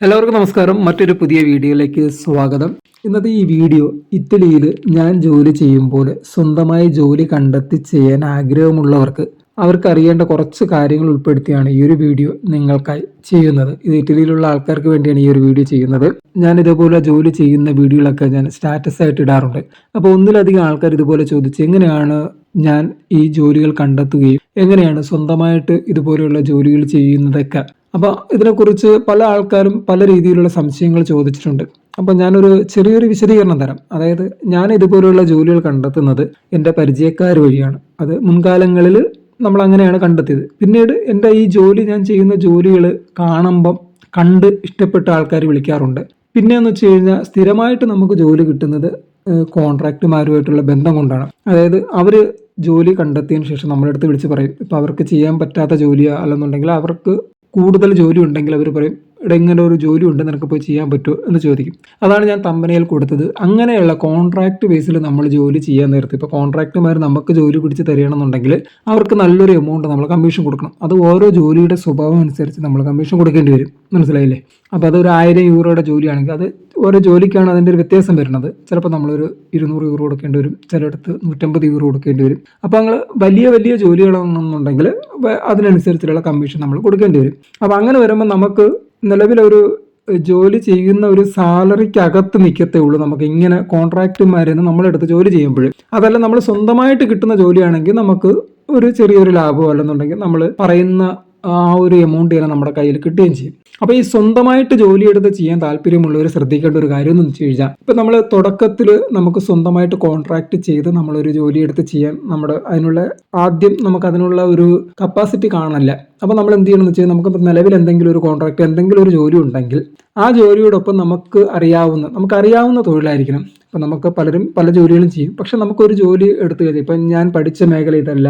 എല്ലാവർക്കും നമസ്കാരം. മറ്റൊരു പുതിയ വീഡിയോയിലേക്ക് സ്വാഗതം. ഇന്നത്തെ ഈ വീഡിയോ ഇറ്റലിയിൽ ഞാൻ ജോലി ചെയ്യുമ്പോൾ സ്വന്തമായി ജോലി കണ്ടെത്തി ചെയ്യാൻ ആഗ്രഹമുള്ളവർക്ക് അവർക്ക് അറിയേണ്ട കുറച്ച് കാര്യങ്ങൾ ഉൾപ്പെടുത്തിയാണ് ഈ ഒരു വീഡിയോ നിങ്ങൾക്കായി ചെയ്യുന്നത്. ഇത് ഇറ്റലിയിലുള്ള ആൾക്കാർക്ക് വേണ്ടിയാണ് ഈ ഒരു വീഡിയോ ചെയ്യുന്നത്. ഞാൻ ഇതുപോലെ ജോലി ചെയ്യുന്ന വീഡിയോകളൊക്കെ ഞാൻ സ്റ്റാറ്റസ് ആയിട്ട് ഇടാറുണ്ട്. അപ്പോൾ ഒന്നിലധികം ആൾക്കാർ ഇതുപോലെ ചോദിച്ചു എങ്ങനെയാണ് ഞാൻ ഈ ജോലികൾ കണ്ടെത്തുകയും എങ്ങനെയാണ് സ്വന്തമായിട്ട് ഇതുപോലെയുള്ള ജോലികൾ ചെയ്യുന്നതൊക്കെ. അപ്പോൾ ഇതിനെക്കുറിച്ച് പല ആൾക്കാരും പല രീതിയിലുള്ള സംശയങ്ങൾ ചോദിച്ചിട്ടുണ്ട്. അപ്പോൾ ഞാനൊരു ചെറിയൊരു വിശദീകരണം തരാം. അതായത് ഞാൻ ഇതുപോലെയുള്ള ജോലികൾ കണ്ടെത്തുന്നത് എൻ്റെ പരിചയക്കാർ വഴിയാണ്. അത് മുൻകാലങ്ങളിൽ നമ്മൾ അങ്ങനെയാണ് കണ്ടെത്തിയത്. പിന്നീട് എൻ്റെ ഈ ജോലി ഞാൻ ചെയ്യുന്ന ജോലികൾ കാണുമ്പം കണ്ട് ഇഷ്ടപ്പെട്ട ആൾക്കാർ വിളിക്കാറുണ്ട്. പിന്നെയെന്ന് വെച്ച് കഴിഞ്ഞാൽ സ്ഥിരമായിട്ട് നമുക്ക് ജോലി കിട്ടുന്നത് കോൺട്രാക്റ്റുമാരുമായിട്ടുള്ള ബന്ധം കൊണ്ടാണ്. അതായത് അവർ ജോലി കണ്ടെത്തിയതിന് ശേഷം നമ്മുടെ അടുത്ത് വിളിച്ച് പറയും. ഇപ്പോൾ അവർക്ക് ചെയ്യാൻ പറ്റാത്ത ജോലിയോ അല്ലെന്നുണ്ടെങ്കിൽ അവർക്ക് കൂടുതൽ ജോലി ഉണ്ടെങ്കിൽ അവർ പറയും, ഇവിടെ ഇങ്ങനെ ഒരു ജോലി ഉണ്ട്, നിനക്ക് പോയി ചെയ്യാൻ പറ്റുമോ എന്ന് ചോദിക്കും. അതാണ് ഞാൻ തമ്പനയിൽ കൊടുത്തത്. അങ്ങനെയുള്ള കോൺട്രാക്ട് ബേസിൽ നമ്മൾ ജോലി ചെയ്യാൻ നേരത്തെ ഇപ്പോൾ കോൺട്രാക്റ്റുമാർ നമുക്ക് ജോലി പിടിച്ച് തരികയാണെന്നുണ്ടെങ്കിൽ അവർക്ക് നല്ലൊരു എമൗണ്ട് നമ്മൾ കമ്മീഷൻ കൊടുക്കണം. അത് ഓരോ ജോലിയുടെ സ്വഭാവം അനുസരിച്ച് നമ്മൾ കമ്മീഷൻ കൊടുക്കേണ്ടി വരും. മനസ്സിലായില്ലേ? അപ്പോൾ അതൊരു 1000 യൂറോയുടെ ജോലിയാണെങ്കിൽ അത് ഓരോ ജോലിക്കാണ് അതിൻ്റെ ഒരു വ്യത്യാസം വരുന്നത്. ചിലപ്പോൾ നമ്മളൊരു 200 യൂറോ കൊടുക്കേണ്ടി വരും, ചിലയിടത്ത് 150 യൂറോ കൊടുക്കേണ്ടി വരും. അപ്പോൾ നിങ്ങൾ വലിയ വലിയ ജോലികളാണെന്നുണ്ടെങ്കിൽ അതിനനുസരിച്ചുള്ള കമ്മീഷൻ നമ്മൾ കൊടുക്കേണ്ടി വരും. അപ്പോൾ അങ്ങനെ വരുമ്പോൾ നമുക്ക് നിലവിലൊരു ജോലി ചെയ്യുന്ന ഒരു സാലറിക്ക് അകത്ത് നിൽക്കത്തേ ഉള്ളൂ. നമുക്ക് ഇങ്ങനെ കോൺട്രാക്റ്റുമാരെന്ന് നമ്മളെടുത്ത് ജോലി ചെയ്യുമ്പോൾ. അതല്ല നമ്മൾ സ്വന്തമായിട്ട് കിട്ടുന്ന ജോലിയാണെങ്കിൽ നമുക്ക് ഒരു ചെറിയൊരു ലാഭമോ അല്ലെന്നുണ്ടെങ്കിൽ നമ്മൾ പറയുന്ന ആ ഒരു എമൗണ്ട് തന്നെ നമ്മുടെ കയ്യിൽ കിട്ടുകയും ചെയ്യും. അപ്പോൾ ഈ സ്വന്തമായിട്ട് ജോലിയെടുത്ത് ചെയ്യാൻ താല്പര്യമുള്ളവർ ശ്രദ്ധിക്കേണ്ട ഒരു കാര്യം എന്ന് വെച്ച് കഴിഞ്ഞാൽ, ഇപ്പം നമ്മൾ തുടക്കത്തിൽ നമുക്ക് സ്വന്തമായിട്ട് കോൺട്രാക്ട് ചെയ്ത് നമ്മളൊരു ജോലി എടുത്ത് ചെയ്യാൻ അതിനുള്ള ആദ്യം നമുക്ക് അതിനുള്ള ഒരു കപ്പാസിറ്റി കാണില്ല. അപ്പോൾ നമ്മൾ എന്ത് ചെയ്യണമെന്ന് വെച്ചാൽ, നമുക്ക് നിലവിൽ എന്തെങ്കിലും ഒരു കോൺട്രാക്ട് എന്തെങ്കിലും ഒരു ജോലി ഉണ്ടെങ്കിൽ ആ ജോലിയോടൊപ്പം നമുക്കറിയാവുന്ന തൊഴിലായിരിക്കണം. ഇപ്പം നമുക്ക് പലരും പല ജോലികളും ചെയ്യും. പക്ഷെ നമുക്കൊരു ജോലി എടുത്തു കഴിഞ്ഞാൽ, ഇപ്പം ഞാൻ പഠിച്ച മേഖല ഇതല്ല,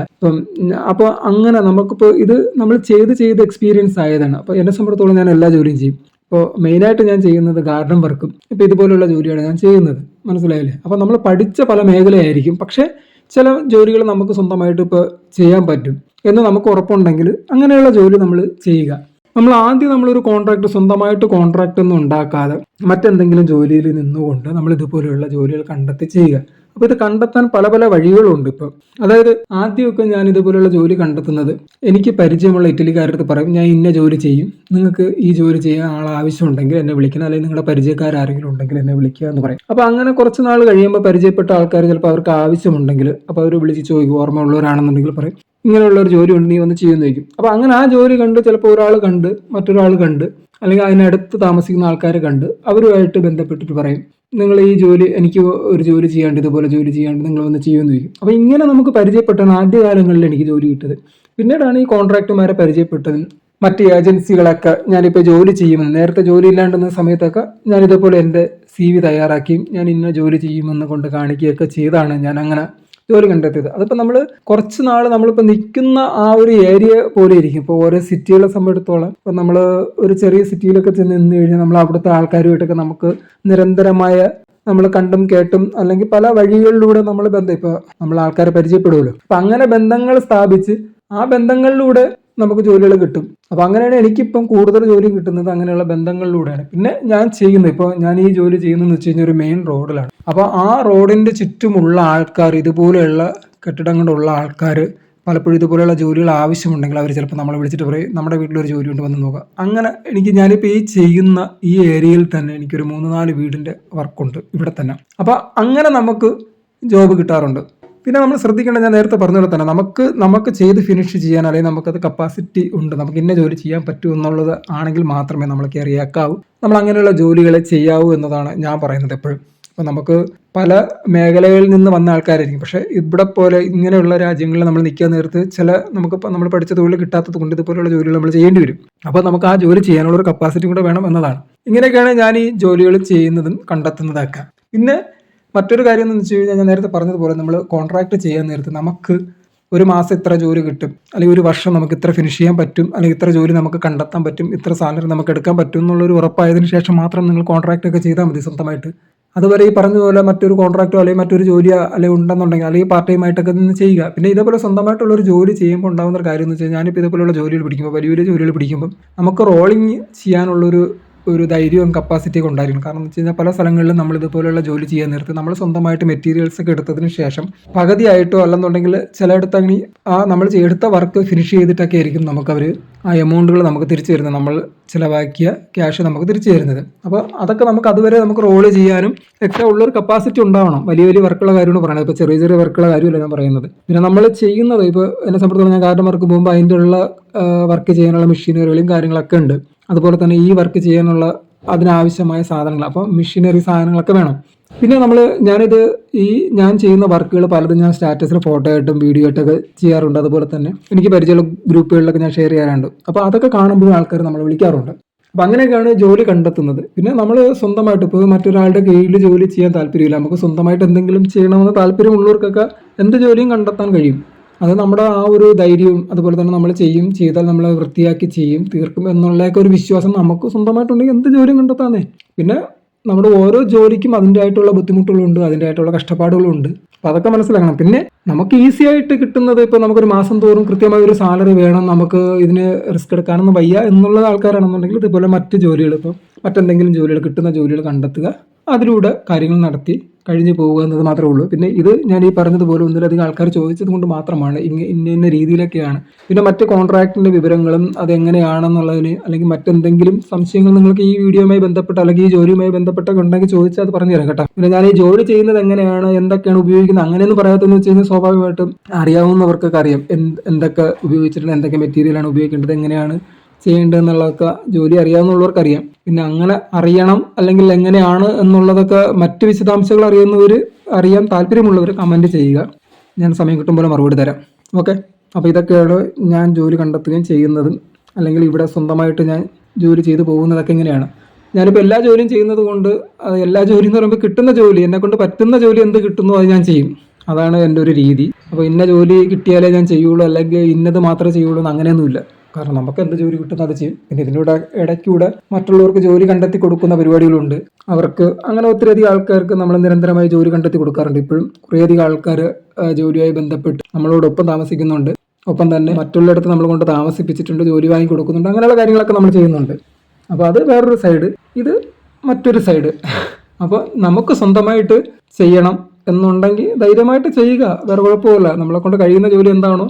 അപ്പോൾ അങ്ങനെ നമുക്കിപ്പോൾ ഇത് നമ്മൾ ചെയ്ത് എക്സ്പീരിയൻസ് ആയതാണ്. അപ്പോൾ എന്നെ സംബന്ധിച്ചിടത്തോളം ഞാൻ എല്ലാ ജോലിയും ചെയ്യും. ഇപ്പോൾ മെയിനായിട്ട് ഞാൻ ചെയ്യുന്നത് ഗാർഡൻ വർക്കും ഇപ്പോൾ ഇതുപോലുള്ള ജോലിയാണ് ഞാൻ ചെയ്യുന്നത്. മനസ്സിലായില്ലേ? അപ്പോൾ നമ്മൾ പഠിച്ച പല മേഖലയായിരിക്കും. പക്ഷേ ചില ജോലികൾ നമുക്ക് സ്വന്തമായിട്ട് ഇപ്പോൾ ചെയ്യാൻ പറ്റും എന്ന് നമുക്ക് ഉറപ്പുണ്ടെങ്കിൽ അങ്ങനെയുള്ള ജോലി നമ്മൾ ചെയ്യുക. നമ്മളൊരു കോൺട്രാക്ട് സ്വന്തമായിട്ട് കോൺട്രാക്ട് ഒന്നും ഉണ്ടാക്കാതെ മറ്റെന്തെങ്കിലും ജോലിയിൽ നിന്നുകൊണ്ട് നമ്മൾ ഇതുപോലെയുള്ള ജോലികൾ കണ്ടെത്തി ചെയ്യുക. അപ്പോൾ ഇത് കണ്ടെത്താൻ പല പല വഴികളുണ്ട് ഇപ്പോൾ. അതായത് ആദ്യമൊക്കെ ഞാൻ ഇതുപോലെയുള്ള ജോലി കണ്ടെത്തുന്നത്, എനിക്ക് പരിചയമുള്ള ഇറ്റലിക്കാരടുത്ത് പറയും, ഞാൻ ഇന്ന ജോലി ചെയ്യും, നിങ്ങൾക്ക് ഈ ജോലി ചെയ്യാൻ ആവശ്യമുണ്ടെങ്കിൽ എന്നെ വിളിക്കണം, അല്ലെങ്കിൽ നിങ്ങളുടെ പരിചയക്കാരെങ്കിലും ഉണ്ടെങ്കിൽ എന്നെ വിളിക്കുക എന്ന് പറയും. അപ്പോൾ അങ്ങനെ കുറച്ച് നാൾ കഴിയുമ്പോൾ പരിചയപ്പെട്ട ആൾക്കാർ ചിലപ്പോൾ അവർക്ക് ആവശ്യമുണ്ടെങ്കിൽ അപ്പോൾ അവർ വിളിച്ച് ചോദിക്കും, ഓർമ്മയുള്ളവരാണെന്നുണ്ടെങ്കിൽ പറയും, ഇങ്ങനെയുള്ള ഒരു ജോലി ഉണ്ട്, നീ വന്ന് ചെയ്യുമെന്ന് ചോദിക്കും. അപ്പോൾ അങ്ങനെ ആ ജോലി കണ്ട് ചിലപ്പോൾ ഒരാൾ കണ്ട് മറ്റൊരാൾ കണ്ട് അല്ലെങ്കിൽ അതിനടുത്ത് താമസിക്കുന്ന ആൾക്കാർ കണ്ട് അവരുമായിട്ട് ബന്ധപ്പെട്ടിട്ട് പറയും, നിങ്ങൾ ഈ ജോലി, എനിക്ക് ഒരു ജോലി ചെയ്യാണ്ട്, ഇതുപോലെ ജോലി ചെയ്യാണ്ട് നിങ്ങൾ വന്ന് ചെയ്യുമെന്ന് ചോദിക്കും. അപ്പോൾ ഇങ്ങനെ നമുക്ക് പരിചയപ്പെട്ടാണ് ആദ്യകാലങ്ങളിൽ എനിക്ക് ജോലി കിട്ടത്. പിന്നീടാണ് ഈ കോൺട്രാക്റ്റുമാരെ പരിചയപ്പെട്ടതും മറ്റ് ഏജൻസികളൊക്കെ ഞാനിപ്പോൾ ജോലി ചെയ്യുമെന്ന്, നേരത്തെ ജോലി ഇല്ലാണ്ടുന്ന സമയത്തൊക്കെ ഞാൻ ഇതുപോലെ എൻ്റെ CV തയ്യാറാക്കിയും ഞാൻ ഇന്ന ജോലി ചെയ്യുമെന്ന് കൊണ്ട് കാണിക്കുകയൊക്കെ ചെയ്താണ് ഞാൻ അങ്ങനെ ജോലി കണ്ടെത്തിയത്. അതിപ്പോൾ നമ്മൾ കുറച്ച് നാൾ നമ്മളിപ്പോൾ നിൽക്കുന്ന ആ ഒരു ഏരിയ പോലെ ഇരിക്കും. ഇപ്പോൾ ഓരോ സിറ്റികളെ സംബന്ധിച്ചിടത്തോളം ഇപ്പോൾ നമ്മൾ ഒരു ചെറിയ സിറ്റിയിലൊക്കെ ചെന്ന് നിന്ന് കഴിഞ്ഞാൽ നമ്മൾ അവിടുത്തെ ആൾക്കാരുമായിട്ടൊക്കെ നമുക്ക് നിരന്തരമായ നമ്മൾ കണ്ടും കേട്ടും അല്ലെങ്കിൽ പല വഴികളിലൂടെ ഇപ്പോൾ നമ്മൾ ആൾക്കാരെ പരിചയപ്പെടുമല്ലോ. അപ്പം അങ്ങനെ ബന്ധങ്ങൾ സ്ഥാപിച്ച് ആ ബന്ധങ്ങളിലൂടെ നമുക്ക് ജോലികൾ കിട്ടും. അപ്പോൾ അങ്ങനെയാണ് എനിക്കിപ്പം കൂടുതൽ ജോലി കിട്ടുന്നത്, അങ്ങനെയുള്ള ബന്ധങ്ങളിലൂടെയാണ്. പിന്നെ ഞാൻ ചെയ്യുന്നത്, ഇപ്പോൾ ഞാൻ ഈ ജോലി ചെയ്യുന്നതെന്ന് വെച്ച് കഴിഞ്ഞാൽ ഒരു മെയിൻ റോഡിലാണ്. അപ്പോൾ ആ റോഡിൻ്റെ ചുറ്റുമുള്ള ആൾക്കാർ, ഇതുപോലെയുള്ള കെട്ടിടങ്ങളുള്ള ആൾക്കാർ പലപ്പോഴും ഇതുപോലെയുള്ള ജോലികൾ ആവശ്യമുണ്ടെങ്കിൽ അവർ ചിലപ്പോൾ നമ്മളെ വിളിച്ചിട്ട് പറയും, നമ്മുടെ വീട്ടിലൊരു ജോലി കൊണ്ട് വന്ന് നോക്കുക. അങ്ങനെ ഞാനിപ്പോൾ ഈ ചെയ്യുന്ന ഈ ഏരിയയിൽ തന്നെ എനിക്കൊരു 3-4 വീടിൻ്റെ വർക്കുണ്ട് ഇവിടെ തന്നെ. അപ്പോൾ അങ്ങനെ നമുക്ക് ജോബ് കിട്ടാറുണ്ട്. പിന്നെ നമ്മൾ ശ്രദ്ധിക്കേണ്ടത്, ഞാൻ നേരത്തെ പറഞ്ഞ തന്നെ നമുക്ക് ചെയ്ത് ഫിനിഷ് ചെയ്യാൻ, അല്ലെങ്കിൽ നമുക്കത് കപ്പാസിറ്റി ഉണ്ട്, നമുക്ക് ഇന്ന ജോലി ചെയ്യാൻ പറ്റൂ എന്നുള്ളത് ആണെങ്കിൽ മാത്രമേ നമ്മൾ കയറിയാക്കാവൂ, നമ്മൾ അങ്ങനെയുള്ള ജോലികളെ ചെയ്യാവൂ എന്നതാണ് ഞാൻ പറയുന്നത് എപ്പോഴും. അപ്പോൾ നമുക്ക് പല മേഖലകളിൽ നിന്ന് വന്ന ആൾക്കാരായിരിക്കും. പക്ഷേ ഇവിടെ പോലെ ഇങ്ങനെയുള്ള രാജ്യങ്ങളിൽ നമ്മൾ നിൽക്കാൻ നേരത്ത് നമ്മൾ പഠിച്ച തൊഴിൽ കിട്ടാത്തത് കൊണ്ട് ഇതുപോലെയുള്ള ജോലികൾ നമ്മൾ ചെയ്യേണ്ടി വരും. അപ്പോൾ നമുക്ക് ആ ജോലി ചെയ്യാനുള്ള ഒരു കപ്പാസിറ്റി കൂടെ വേണം എന്നതാണ്. ഇങ്ങനെയൊക്കെയാണ് ഞാൻ ഈ ജോലികൾ ചെയ്യുന്നതും കണ്ടെത്തുന്നതൊക്കെ. പിന്നെ മറ്റൊരു കാര്യം എന്ന് വെച്ച് കഴിഞ്ഞാൽ, ഞാൻ നേരത്തെ പറഞ്ഞതുപോലെ നമ്മൾ കോൺട്രാക്ട് ചെയ്യാൻ നേരത്ത് നമുക്ക് ഒരു മാസം ഇത്ര ജോലി കിട്ടും, അല്ലെങ്കിൽ ഒരു വർഷം നമുക്ക് ഇത്ര ഫിനിഷ് ചെയ്യാൻ പറ്റും, അല്ലെങ്കിൽ ഇത്ര ജോലി നമുക്ക് കണ്ടെത്താൻ പറ്റും, ഇത്ര സാലറി നമുക്ക് എടുക്കാൻ പറ്റും എന്നുള്ളൊരു ഉറപ്പായതിനു ശേഷം മാത്രം നിങ്ങൾ കോൺട്രാക്ട് ഒക്കെ ചെയ്താൽ മതി സ്വന്തമായിട്ട്. അതുവരെ ഈ പറഞ്ഞതുപോലെ മറ്റൊരു കോൺട്രാക്റ്റോ അല്ലെങ്കിൽ മറ്റൊരു ജോലിയോ അല്ലെങ്കിൽ ഉണ്ടെന്നുണ്ടെങ്കിൽ അല്ലെങ്കിൽ പാർട്ട് ടൈം ആയിട്ടൊക്കെ നിന്ന് ചെയ്യുക. പിന്നെ ഇതേപോലെ സ്വന്തമായിട്ടുള്ളൊരു ജോലി ചെയ്യുമ്പോൾ ഉണ്ടാകുന്ന ഒരു കാര്യം എന്ന് വെച്ചാൽ, ഞാനിപ്പോൾ ഇതേപോലെയുള്ള ജോലികൾ പിടിക്കുമ്പോൾ, വലിയ വലിയ ജോലികൾ പിടിക്കുമ്പോൾ നമുക്ക് റോളിങ് ചെയ്യാനുള്ളൊരു ഒരു ധൈര്യവും കപ്പാസിറ്റിയൊക്കെ ഉണ്ടായിരിക്കണം. കാരണം എന്ന് വെച്ച് കഴിഞ്ഞാൽ പല സ്ഥലങ്ങളിലും നമ്മൾ ഇതുപോലെയുള്ള ജോലി ചെയ്യാൻ നേരത്ത് നമ്മൾ സ്വന്തമായിട്ട് മെറ്റീരിയൽസ് ഒക്കെ എടുത്തതിന് ശേഷം പകുതിയായിട്ടോ അല്ലെന്നുണ്ടെങ്കിൽ ചിലയിടത്ത് അങ്ങനെ നമ്മൾ എടുത്ത വർക്ക് ഫിനിഷ് ചെയ്തിട്ടൊക്കെ ആയിരിക്കും നമുക്കവർ ആ എമൗണ്ടുകൾ നമുക്ക് തിരിച്ചു തരുന്നത്, നമ്മൾ ചിലവാക്കിയ ക്യാഷ് നമുക്ക് തിരിച്ചു തരുന്നത്. അപ്പോൾ അതൊക്കെ നമുക്ക് അതുവരെ നമുക്ക് റോൾ ചെയ്യാനും ഒക്കെ ഉള്ളൊരു കപ്പാസിറ്റി ഉണ്ടാവണം. വലിയ വലിയ വർക്കുള്ള കാര്യമാണ് പറയുന്നത്, ഇപ്പോൾ ചെറിയ ചെറിയ വർക്കുള്ള കാര്യമല്ല ഞാൻ പറയുന്നത്. പിന്നെ നമ്മൾ ചെയ്യുന്നത് ഇപ്പോൾ എന്നെ സംബന്ധിച്ചിടത്തോളം ഞാൻ ഗാർഡൻ വർക്ക് പോകുമ്പോൾ അതിൻ്റെ ഉള്ള വർക്ക് ചെയ്യാനുള്ള മെഷീനറികളും കാര്യങ്ങളൊക്കെ ഉണ്ട്. അതുപോലെ തന്നെ ഈ വർക്ക് ചെയ്യാനുള്ള അതിനാവശ്യമായ സാധനങ്ങൾ, അപ്പോൾ മെഷീനറി സാധനങ്ങളൊക്കെ വേണം. പിന്നെ ഞാൻ ചെയ്യുന്ന വർക്കുകൾ പലതും ഞാൻ സ്റ്റാറ്റസിൽ ഫോട്ടോ ആയിട്ടും വീഡിയോ ആയിട്ടൊക്കെ ചെയ്യാറുണ്ട്. അതുപോലെ തന്നെ എനിക്ക് പരിചയമുള്ള ഗ്രൂപ്പുകളിലൊക്കെ ഞാൻ ഷെയർ ചെയ്യാറുണ്ട്. അപ്പോൾ അതൊക്കെ കാണുമ്പോൾ ആൾക്കാർ നമ്മളെ വിളിക്കാറുണ്ട്. അപ്പം അങ്ങനെയൊക്കെയാണ് ജോലി കണ്ടെത്തുന്നത്. പിന്നെ നമ്മൾ സ്വന്തമായിട്ട് ഇപ്പോൾ മറ്റൊരാളുടെ കീഴിൽ ജോലി ചെയ്യാൻ താല്പര്യമില്ല, നമുക്ക് സ്വന്തമായിട്ട് എന്തെങ്കിലും ചെയ്യണമെന്ന് താല്പര്യമുള്ളവർക്കൊക്കെ എന്ത് ജോലിയും കണ്ടെത്താൻ കഴിയും. അത് നമ്മുടെ ആ ഒരു ധൈര്യവും അതുപോലെ തന്നെ നമ്മൾ ചെയ്താൽ നമ്മൾ വൃത്തിയാക്കി തീർക്കും എന്നുള്ളതൊക്കെ ഒരു വിശ്വാസം നമുക്ക് സ്വന്തമായിട്ടുണ്ടെങ്കിൽ എന്ത് ജോലിയും കണ്ടെത്താന്നേ. പിന്നെ നമ്മുടെ ഓരോ ജോലിക്കും അതിൻ്റെ ആയിട്ടുള്ള ബുദ്ധിമുട്ടുകളുണ്ട്, അതിൻ്റെ ആയിട്ടുള്ള കഷ്ടപ്പാടുകളുണ്ട്. അപ്പോൾ അതൊക്കെ മനസ്സിലാക്കണം. പിന്നെ നമുക്ക് ഈസി ആയിട്ട് കിട്ടുന്നത് ഇപ്പോൾ നമുക്കൊരു മാസം തോറും കൃത്യമായ ഒരു സാലറി വേണം, നമുക്ക് ഇതിന് റിസ്ക് എടുക്കാനൊന്നും വയ്യ എന്നുള്ള ആൾക്കാരാണെന്നുണ്ടെങ്കിൽ ഇതുപോലെ മറ്റ് ജോലികൾ, ഇപ്പോൾ മറ്റെന്തെങ്കിലും ജോലികൾ, കിട്ടുന്ന ജോലികൾ കണ്ടെത്തുക, അതിലൂടെ കാര്യങ്ങൾ നടത്തി കഴിഞ്ഞു പോകുക എന്നത് മാത്രമേ ഉള്ളൂ. പിന്നെ ഇത് ഞാൻ ഈ പറഞ്ഞതുപോലെ ഒന്നിലധികം ആൾക്കാർ ചോദിച്ചത് കൊണ്ട് മാത്രമാണ് ഇന്ന രീതിയിലൊക്കെയാണ്. പിന്നെ മറ്റ് കോൺട്രാക്റ്റിൻ്റെ വിവരങ്ങളും അതെങ്ങനെയാണെന്നുള്ളതിന് അല്ലെങ്കിൽ മറ്റെന്തെങ്കിലും സംശയങ്ങൾ നിങ്ങൾക്ക് ഈ വീഡിയോയുമായി ബന്ധപ്പെട്ട് അല്ലെങ്കിൽ ഈ ജോലിയുമായി ബന്ധപ്പെട്ടൊക്കെ ഉണ്ടെങ്കിൽ ചോദിച്ചാൽ അത് പറഞ്ഞു തരാം കേട്ടോ. പിന്നെ ഞാൻ ഈ ജോലി ചെയ്യുന്നത് എങ്ങനെയാണ്, എന്തൊക്കെയാണ് ഉപയോഗിക്കുന്നത് അങ്ങനെയൊന്നും പറയാത്തതെന്ന് വെച്ച് കഴിഞ്ഞാൽ സ്വാഭാവികമായിട്ടും അറിയാവുന്നവർക്കൊക്കെ അറിയാം എന്തൊക്കെ ഉപയോഗിച്ചിട്ടുണ്ട്, എന്തൊക്കെ മെറ്റീരിയലാണ് ഉപയോഗിക്കേണ്ടത്, എങ്ങനെയാണ് ചെയ്യേണ്ടതെന്നുള്ളതൊക്കെ ജോലി അറിയാവുന്നവർക്കറിയാം. പിന്നെ അങ്ങനെ അറിയണം അല്ലെങ്കിൽ എങ്ങനെയാണ് എന്നുള്ളതൊക്കെ മറ്റ് വിശദാംശങ്ങൾ അറിയാൻ താല്പര്യമുള്ളവർ കമൻറ്റ് ചെയ്യുക, ഞാൻ സമയം കിട്ടുമ്പോൾ മറുപടി തരാം. ഓക്കെ, അപ്പോൾ ഇതൊക്കെയാണ് ഞാൻ ജോലി കണ്ടെത്തുകയും ചെയ്യുന്നതും അല്ലെങ്കിൽ ഇവിടെ സ്വന്തമായിട്ട് ഞാൻ ജോലി ചെയ്തു പോകുന്നതൊക്കെ എങ്ങനെയാണ്. ഞാനിപ്പോൾ എല്ലാ ജോലിയും ചെയ്യുന്നത് കൊണ്ട് എല്ലാ ജോലി എന്ന് പറയുമ്പോൾ കിട്ടുന്ന ജോലി, എന്നെക്കൊണ്ട് പറ്റുന്ന ജോലി എന്ത് കിട്ടുന്നു അത് ഞാൻ ചെയ്യും, അതാണ് എൻ്റെ ഒരു രീതി. അപ്പോൾ ഇന്ന ജോലി കിട്ടിയാലേ ഞാൻ ചെയ്യുള്ളൂ അല്ലെങ്കിൽ ഇന്നത് മാത്രമേ ചെയ്യുള്ളൂ എന്ന് അങ്ങനെയൊന്നുമില്ല. കാരണം നമുക്ക് എന്ത് ജോലി കിട്ടുന്ന അത് ചെയ്യും. പിന്നെ ഇതിലൂടെ ഇടയ്ക്കൂടെ മറ്റുള്ളവർക്ക് ജോലി കണ്ടെത്തി കൊടുക്കുന്ന പരിപാടികളുണ്ട്. അവർക്ക് അങ്ങനെ ഒത്തിരിയധികം ആൾക്കാർക്ക് നമ്മൾ നിരന്തരമായി ജോലി കണ്ടെത്തി കൊടുക്കാറുണ്ട്. ഇപ്പോഴും കുറേയധികം ആൾക്കാർ ജോലിയുമായി ബന്ധപ്പെട്ട് നമ്മളോടൊപ്പം താമസിക്കുന്നുണ്ട്. ഒപ്പം തന്നെ മറ്റുള്ളിടത്ത് നമ്മൾ കൊണ്ട് താമസിപ്പിച്ചിട്ടുണ്ട്, ജോലി വാങ്ങി കൊടുക്കുന്നുണ്ട്, അങ്ങനെയുള്ള കാര്യങ്ങളൊക്കെ നമ്മൾ ചെയ്യുന്നുണ്ട്. അപ്പോൾ അത് വേറൊരു സൈഡ്, ഇത് മറ്റൊരു സൈഡ്. അപ്പോൾ നമുക്ക് സ്വന്തമായിട്ട് ചെയ്യണം എന്നുണ്ടെങ്കിൽ ധൈര്യമായിട്ട് ചെയ്യുക, വേറെ കുഴപ്പമില്ല. നമ്മളെ കൊണ്ട് കഴിയുന്ന ജോലി എന്താണോ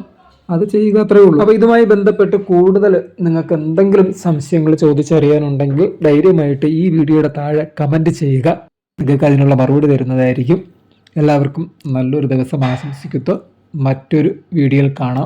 അത് ചെയ്യുക, അത്രേ ഉള്ളൂ. അപ്പോൾ ഇതുമായി ബന്ധപ്പെട്ട് കൂടുതൽ നിങ്ങൾക്ക് എന്തെങ്കിലും സംശയങ്ങൾ ചോദിച്ചറിയാനുണ്ടെങ്കിൽ ധൈര്യമായിട്ട് ഈ വീഡിയോയുടെ താഴെ കമൻറ്റ് ചെയ്യുക, നിങ്ങൾക്ക് അതിനുള്ള മറുപടി തരുന്നതായിരിക്കും. എല്ലാവർക്കും നല്ലൊരു ദിവസം ആശംസിക്കുന്നു. മറ്റൊരു വീഡിയോയിൽ കാണാം.